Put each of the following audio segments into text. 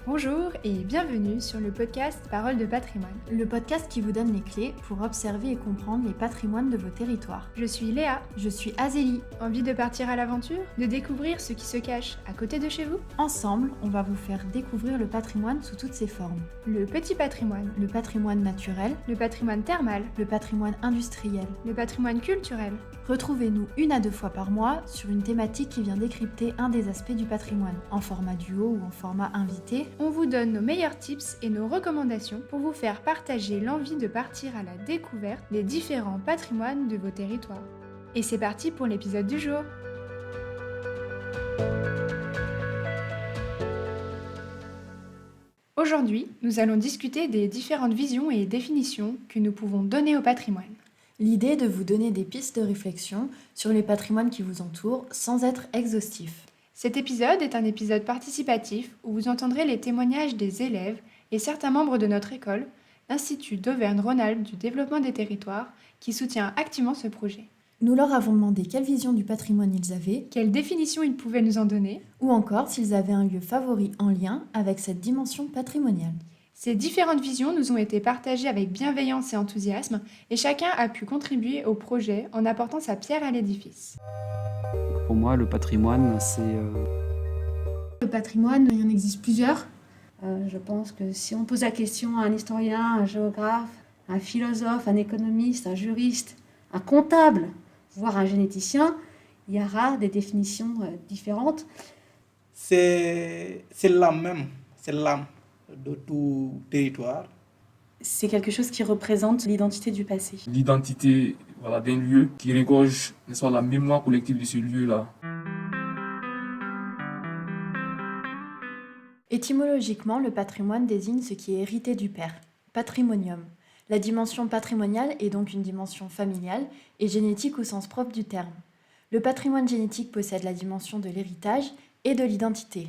Bonjour et bienvenue sur le podcast Paroles de patrimoine. Le podcast qui vous donne les clés pour observer et comprendre les patrimoines de vos territoires. Je suis Léa. Je suis Azélie. Envie de partir à l'aventure? De découvrir ce qui se cache à côté de chez vous? Ensemble, on va vous faire découvrir le patrimoine sous toutes ses formes. Le petit patrimoine, Le patrimoine naturel, le patrimoine thermal, le patrimoine industriel. le patrimoine culturel. Retrouvez-nous 1 à 2 fois par mois sur une thématique qui vient décrypter un des aspects du patrimoine, en format duo ou en format invité. On vous donne nos meilleurs tips et nos recommandations pour vous faire partager l'envie de partir à la découverte des différents patrimoines de vos territoires. Et c'est parti pour l'épisode du jour. Aujourd'hui, nous allons discuter des différentes visions et définitions que nous pouvons donner au patrimoine. L'idée est de vous donner des pistes de réflexion sur les patrimoines qui vous entourent sans être exhaustif. Cet épisode est un épisode participatif où vous entendrez les témoignages des élèves et certains membres de notre école, l'Institut d'Auvergne-Rhône-Alpes du développement des territoires, qui soutient activement ce projet. Nous leur avons demandé quelle vision du patrimoine ils avaient, Quelle définition ils pouvaient nous en donner? ou encore s'ils avaient un lieu favori en lien avec cette dimension patrimoniale. Ces différentes visions nous ont été partagées avec bienveillance et enthousiasme et chacun a pu contribuer au projet en apportant sa pierre à l'édifice. Pour moi, le patrimoine, c'est Le patrimoine, il y en existe plusieurs. Je pense que si on pose la question à un historien, un géographe, un philosophe, un économiste, un juriste, un comptable, voire un généticien, il y aura des définitions différentes. C'est l'âme même, c'est l'âme de tout territoire. C'est quelque chose qui représente l'identité du passé. l'identité d'un lieu qui regorge la mémoire collective de ce lieu-là. Étymologiquement, le patrimoine désigne ce qui est hérité du père, patrimonium. La dimension patrimoniale est donc une dimension familiale et génétique au sens propre du terme. Le patrimoine génétique possède la dimension de l'héritage et de l'identité.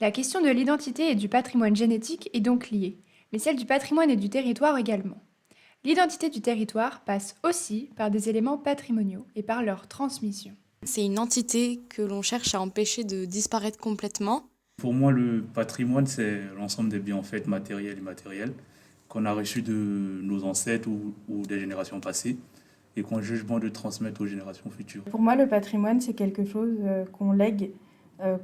La question de l'identité et du patrimoine génétique est donc liée, mais celle du patrimoine et du territoire également. L'identité du territoire passe aussi par des éléments patrimoniaux et par leur transmission. C'est une entité que l'on cherche à empêcher de disparaître complètement. Pour moi, le patrimoine, c'est l'ensemble des biens en fait, matériels et immatériels qu'on a reçus de nos ancêtres ou des générations passées et qu'on juge bon de transmettre aux générations futures. Pour moi, le patrimoine, c'est quelque chose qu'on lègue,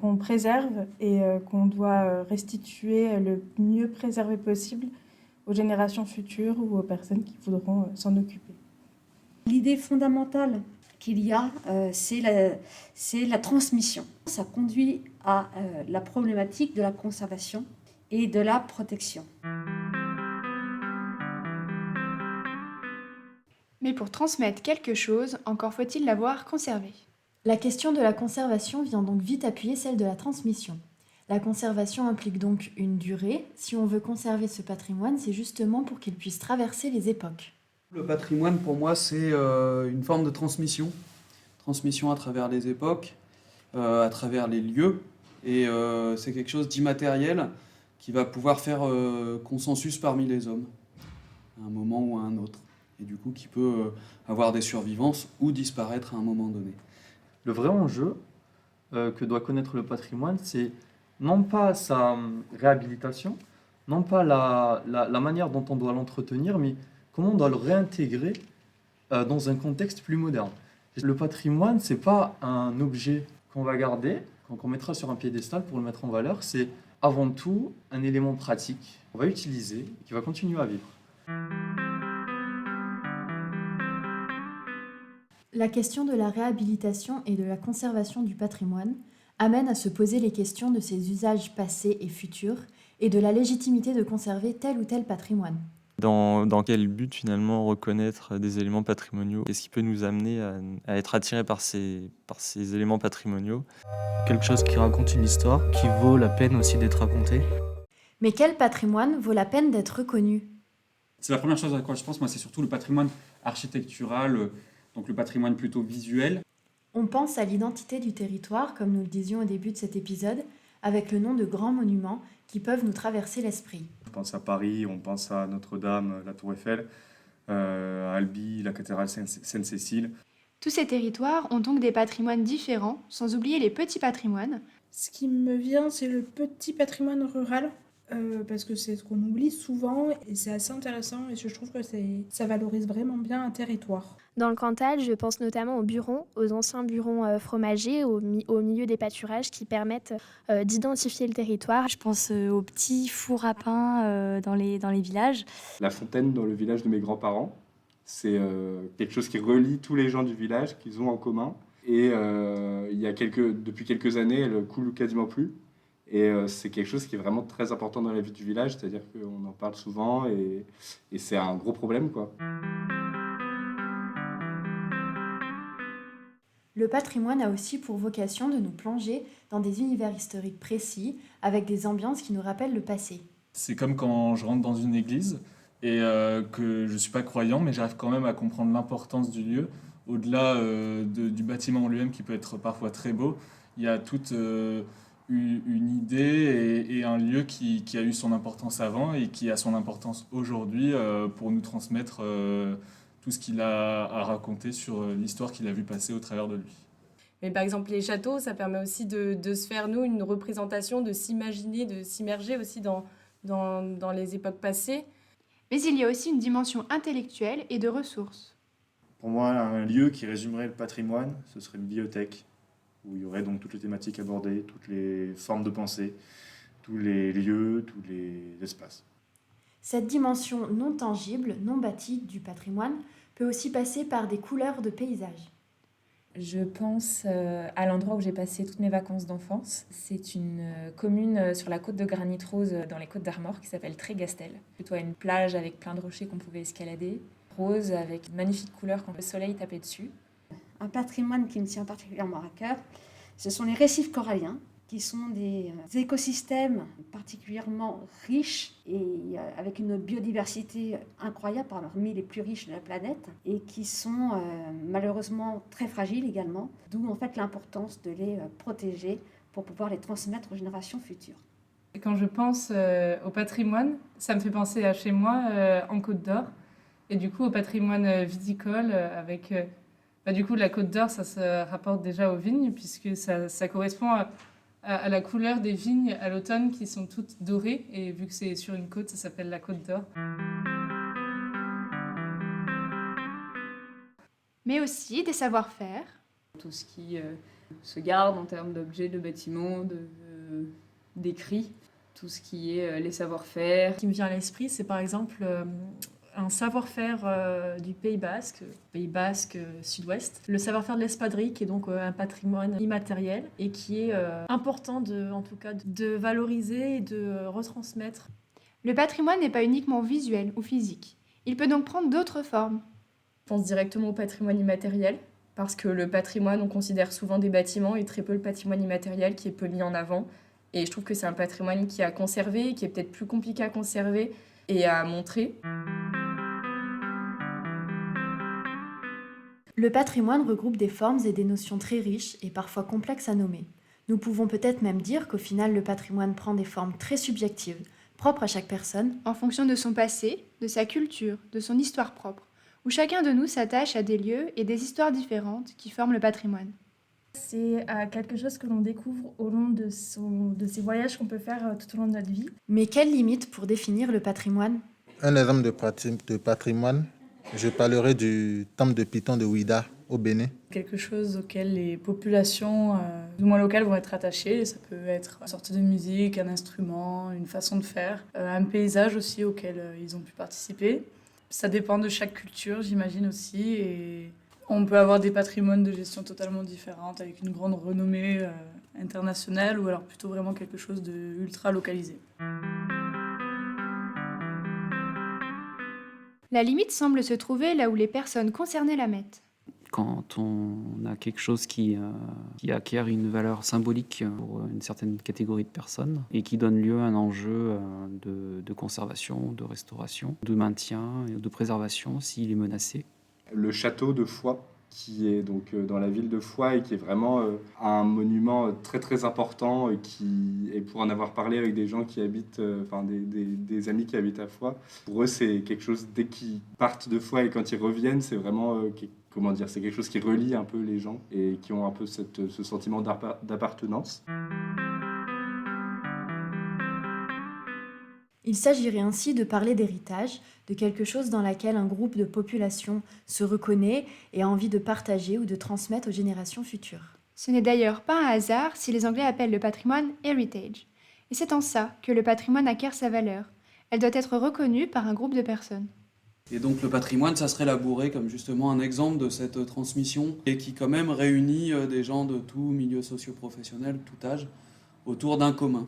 qu'on préserve et qu'on doit restituer le mieux préservé possible aux générations futures ou aux personnes qui voudront s'en occuper. L'idée fondamentale qu'il y a, c'est la transmission. Ça conduit à la problématique de la conservation et de la protection. Mais pour transmettre quelque chose, encore faut-il l'avoir conservé. La question de la conservation vient donc vite appuyer celle de la transmission. La conservation implique donc une durée. Si on veut conserver ce patrimoine, c'est justement pour qu'il puisse traverser les époques. le patrimoine pour moi, c'est une forme de transmission. Transmission à travers les époques, à travers les lieux. Et c'est quelque chose d'immatériel qui va pouvoir faire consensus parmi les hommes, à un moment ou à un autre. Et du coup, qui peut avoir des survivances ou disparaître à un moment donné. Le vrai enjeu que doit connaître le patrimoine, c'est non pas sa réhabilitation, non pas la manière dont on doit l'entretenir, mais comment on doit le réintégrer dans un contexte plus moderne. Le patrimoine, c'est pas un objet qu'on va garder, qu'on mettra sur un piédestal pour le mettre en valeur, c'est avant tout un élément pratique qu'on va utiliser et qui va continuer à vivre. La question de la réhabilitation et de la conservation du patrimoine amène à se poser les questions de ses usages passés et futurs et de la légitimité de conserver tel ou tel patrimoine. Dans quel but finalement reconnaître des éléments patrimoniaux? Qu'est-ce qui peut nous amener à être attirés par ces éléments patrimoniaux? Quelque chose qui raconte une histoire, qui vaut la peine aussi d'être raconté. Mais quel patrimoine vaut la peine d'être reconnu? C'est la première chose à quoi je pense, moi, c'est surtout le patrimoine architectural, donc le patrimoine plutôt visuel. On pense à l'identité du territoire, comme nous le disions au début de cet épisode, avec le nom de grands monuments qui peuvent nous traverser l'esprit. On pense à Paris, on pense à Notre-Dame, la Tour Eiffel, à Albi, la cathédrale Sainte-Cécile. Tous ces territoires ont donc des patrimoines différents, sans oublier les petits patrimoines. Ce qui me vient, c'est le petit patrimoine rural, parce que c'est ce qu'on oublie souvent et c'est assez intéressant et je trouve que ça valorise vraiment bien un territoire. Dans le Cantal, je pense notamment aux burons, aux anciens burons fromagers, au milieu des pâturages qui permettent d'identifier le territoire. Je pense aux petits fours à pain dans les villages. La fontaine dans le village de mes grands-parents, c'est quelque chose qui relie tous les gens du village, qu'ils ont en commun. Et depuis quelques années, elle coule quasiment plus. Et c'est quelque chose qui est vraiment très important dans la vie du village, c'est-à-dire qu'on en parle souvent et c'est un gros problème, quoi. Le patrimoine a aussi pour vocation de nous plonger dans des univers historiques précis, avec des ambiances qui nous rappellent le passé. C'est comme quand je rentre dans une église et que je ne suis pas croyant, mais j'arrive quand même à comprendre l'importance du lieu. Au-delà du bâtiment en lui-même qui peut être parfois très beau, il y a toute une idée et un lieu qui a eu son importance avant et qui a son importance aujourd'hui pour nous transmettre tout ce qu'il a à raconter sur l'histoire qu'il a vu passer au travers de lui. Mais par exemple, les châteaux, ça permet aussi de se faire, nous, une représentation, de s'imaginer, de s'immerger aussi dans les époques passées. Mais il y a aussi une dimension intellectuelle et de ressources. Pour moi, un lieu qui résumerait le patrimoine, ce serait une bibliothèque, où il y aurait donc toutes les thématiques abordées, toutes les formes de pensée, tous les lieux, tous les espaces. Cette dimension non tangible, non bâtie du patrimoine peut aussi passer par des couleurs de paysage. Je pense à l'endroit où j'ai passé toutes mes vacances d'enfance. C'est une commune sur la côte de Granit Rose, dans les Côtes d'Armor, qui s'appelle Trégastel. Plutôt une plage avec plein de rochers qu'on pouvait escalader. Rose avec une magnifique couleur quand le soleil tapait dessus. Un patrimoine qui me tient particulièrement à cœur, ce sont les récifs coralliens, qui sont des écosystèmes particulièrement riches et avec une biodiversité incroyable, parmi les plus riches de la planète, et qui sont malheureusement très fragiles également, d'où en fait l'importance de les protéger pour pouvoir les transmettre aux générations futures. Et quand je pense au patrimoine, ça me fait penser à chez moi, en Côte d'Or, et du coup au patrimoine viticole avec... du coup, la Côte d'Or, ça se rapporte déjà aux vignes, puisque ça correspond à la couleur des vignes à l'automne qui sont toutes dorées. Et vu que c'est sur une côte, ça s'appelle la Côte d'Or. Mais aussi des savoir-faire. Tout ce qui se garde en termes d'objets, de bâtiments, d'écrits. Tout ce qui est les savoir-faire. Ce qui me vient à l'esprit, c'est par exemple... un savoir-faire du Pays Basque sud-ouest. Le savoir-faire de l'espadrille, qui est donc un patrimoine immatériel et qui est important de valoriser et de retransmettre. Le patrimoine n'est pas uniquement visuel ou physique. Il peut donc prendre d'autres formes. Je pense directement au patrimoine immatériel, parce que le patrimoine, on considère souvent des bâtiments et très peu le patrimoine immatériel qui est peu mis en avant. Et je trouve que c'est un patrimoine qui est à conserver, qui est peut-être plus compliqué à conserver et à montrer. Le patrimoine regroupe des formes et des notions très riches et parfois complexes à nommer. Nous pouvons peut-être même dire qu'au final, le patrimoine prend des formes très subjectives, propres à chaque personne, en fonction de son passé, de sa culture, de son histoire propre, où chacun de nous s'attache à des lieux et des histoires différentes qui forment le patrimoine. C'est quelque chose que l'on découvre au long de ces voyages qu'on peut faire tout au long de notre vie. Mais quelles limites pour définir le patrimoine ? Un exemple de patrimoine, je parlerai du temple de Python de Ouidah au Bénin. Quelque chose auquel les populations, du moins locales, vont être attachées. Ça peut être une sorte de musique, un instrument, une façon de faire, un paysage aussi auquel ils ont pu participer. Ça dépend de chaque culture, j'imagine aussi. Et on peut avoir des patrimoines de gestion totalement différentes, avec une grande renommée internationale, ou alors plutôt vraiment quelque chose d'ultra localisé. La limite semble se trouver là où les personnes concernées la mettent. Quand on a quelque chose qui acquiert une valeur symbolique pour une certaine catégorie de personnes et qui donne lieu à un enjeu de conservation, de restauration, de maintien et de préservation s'il est menacé. Le château de Foix, qui est donc dans la ville de Foix et qui est vraiment un monument très très important et pour en avoir parlé avec des gens qui habitent, des amis qui habitent à Foix, pour eux c'est quelque chose, dès qu'ils partent de Foix et quand ils reviennent, c'est vraiment c'est quelque chose qui relie un peu les gens et qui ont un peu ce sentiment d'appartenance. Il s'agirait ainsi de parler d'héritage, de quelque chose dans laquelle un groupe de population se reconnaît et a envie de partager ou de transmettre aux générations futures. Ce n'est d'ailleurs pas un hasard si les Anglais appellent le patrimoine heritage. Et c'est en ça que le patrimoine acquiert sa valeur. Elle doit être reconnue par un groupe de personnes. Et donc le patrimoine, ça serait élaboré comme justement un exemple de cette transmission et qui quand même réunit des gens de tout milieu socio-professionnel, tout âge, autour d'un commun.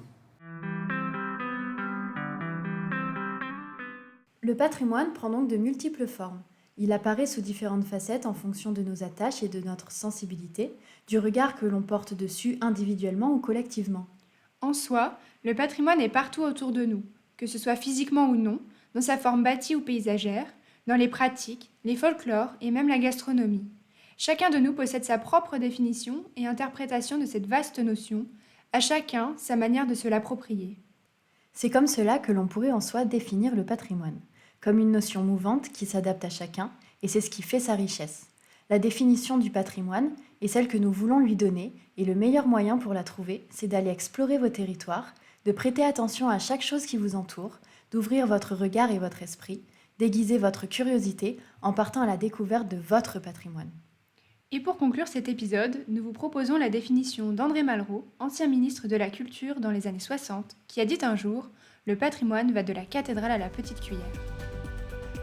Le patrimoine prend donc de multiples formes. Il apparaît sous différentes facettes en fonction de nos attaches et de notre sensibilité, du regard que l'on porte dessus individuellement ou collectivement. En soi, le patrimoine est partout autour de nous, que ce soit physiquement ou non, dans sa forme bâtie ou paysagère, dans les pratiques, les folklores et même la gastronomie. Chacun de nous possède sa propre définition et interprétation de cette vaste notion, à chacun sa manière de se l'approprier. C'est comme cela que l'on pourrait en soi définir le patrimoine, comme une notion mouvante qui s'adapte à chacun, et c'est ce qui fait sa richesse. La définition du patrimoine est celle que nous voulons lui donner, et le meilleur moyen pour la trouver, c'est d'aller explorer vos territoires, de prêter attention à chaque chose qui vous entoure, d'ouvrir votre regard et votre esprit, d'aiguiser votre curiosité en partant à la découverte de votre patrimoine. Et pour conclure cet épisode, nous vous proposons la définition d'André Malraux, ancien ministre de la Culture dans les années 60, qui a dit un jour « Le patrimoine va de la cathédrale à la petite cuillère ».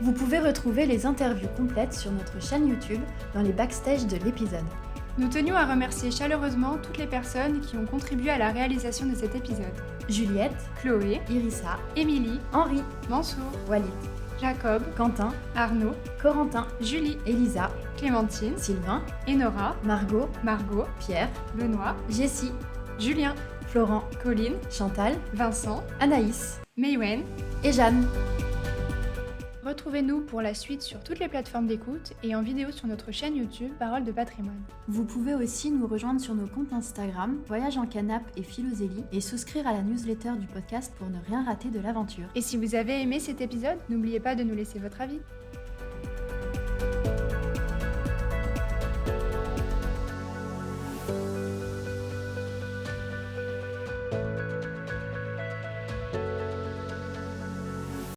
Vous pouvez retrouver les interviews complètes sur notre chaîne YouTube dans les backstage de l'épisode. Nous tenions à remercier chaleureusement toutes les personnes qui ont contribué à la réalisation de cet épisode. Juliette, Chloé, Irissa, Émilie, Henri, Mansour, Walid, Jacob, Quentin, Arnaud, Corentin, Julie, Elisa, Clémentine, Sylvain, Enora, Margot, Pierre, Benoît, Jessie, Julien, Florent, Colline, Chantal, Vincent, Anaïs, Maywen et Jeanne. Retrouvez-nous pour la suite sur toutes les plateformes d'écoute et en vidéo sur notre chaîne YouTube Paroles de Patrimoine. Vous pouvez aussi nous rejoindre sur nos comptes Instagram, Voyage en Canap et Philozélie, et souscrire à la newsletter du podcast pour ne rien rater de l'aventure. Et si vous avez aimé cet épisode, n'oubliez pas de nous laisser votre avis.